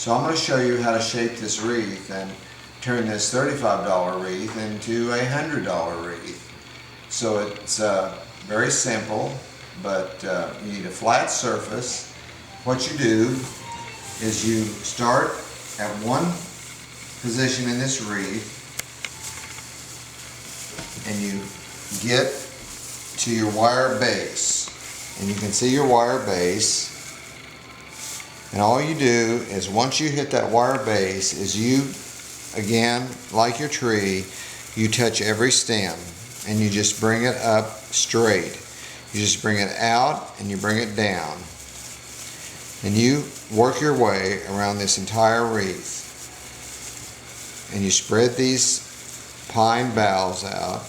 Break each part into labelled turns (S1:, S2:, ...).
S1: So I'm going to show you how to shape this wreath and turn this $35 wreath into a $100 wreath. So it's very simple, but you need a flat surface. What you do is you start at one position in this wreath and you get to your wire base, and you can see your wire base, and all you do is once you hit that wire base is you, again like your tree, you touch every stem and you just bring it up straight. You just bring it out and you bring it down, and you work your way around this entire wreath, and you spread these pine boughs out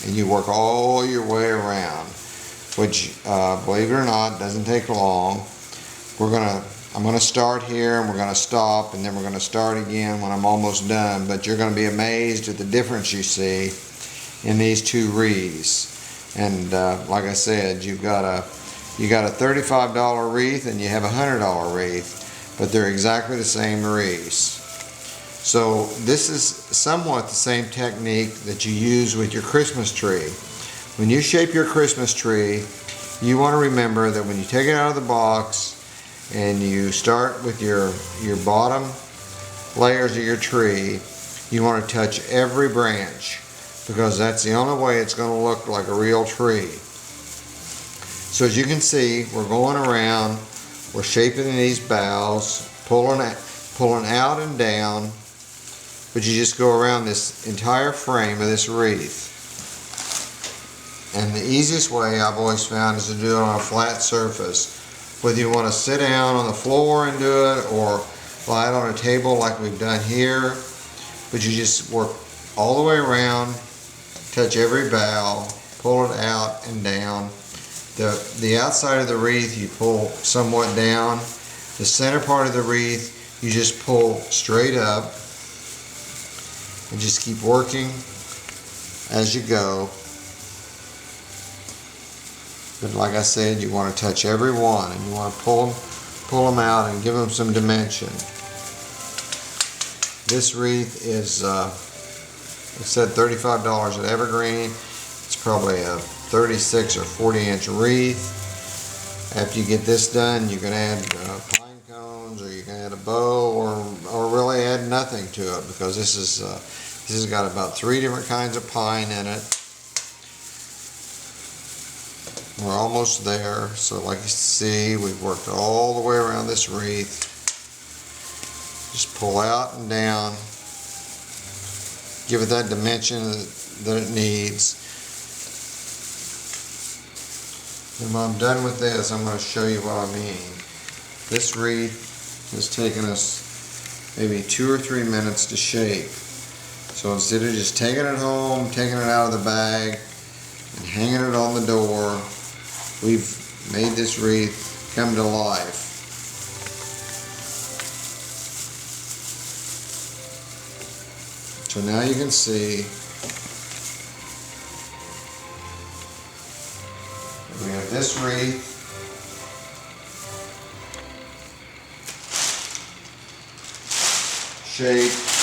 S1: and you work all your way around, which believe it or not doesn't take long. I'm gonna start here and we're gonna stop, and then we're gonna start again when I'm almost done, but you're gonna be amazed at the difference you see in these two wreaths. And like I said, you got a $35 wreath and you have a $100 wreath, but they're exactly the same wreaths. So this is somewhat the same technique that you use with your Christmas tree. When you shape your Christmas tree, you want to remember that when you take it out of the box and you start with your bottom layers of your tree, you want to touch every branch, because that's the only way it's going to look like a real tree. So as you can see, we're going around, we're shaping these boughs, pulling out and down, but you just go around this entire frame of this wreath. And the easiest way I've always found is to do it on a flat surface. Whether you want to sit down on the floor and do it, or lie it on a table like we've done here, but you just work all the way around, touch every bough, pull it out and down. The outside of the wreath you pull somewhat down. The center part of the wreath you just pull straight up, and just keep working as you go. But like I said, you want to touch every one, and you want to pull them out and give them some dimension. This wreath is, it said $35 at Evergreen. It's probably a 36 or 40 inch wreath. After you get this done, you can add pine cones, or you can add a bow, or really add nothing to it, because this has got about 3 different kinds of pine in it. We're almost there. So like you see, we've worked all the way around this wreath. Just pull out and down, give it that dimension that it needs. And when I'm done with this, I'm going to show you what I mean. This wreath has taken us maybe 2 or 3 minutes to shape. So instead of just taking it home, taking it out of the bag, and hanging it on the door, we've made this wreath come to life. So now you can see we have this wreath, shaped,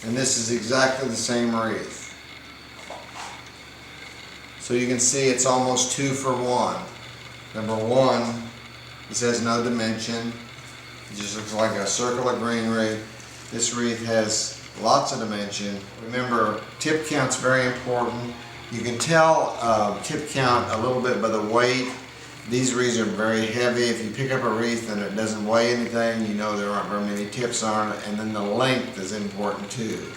S1: and this is exactly the same wreath. So you can see it's almost 2 for 1. Number one, this has no dimension. It just looks like a circle of greenery. This wreath has lots of dimension. Remember, tip count's very important. You can tell tip count a little bit by the weight. These wreaths are very heavy. If you pick up a wreath and it doesn't weigh anything, you know there aren't very many tips on it. And then the length is important too.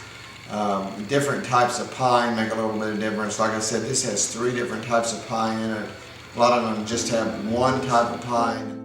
S1: Different types of pine make a little bit of difference. Like I said, this has 3 different types of pine in it. A lot of them just have one type of pine.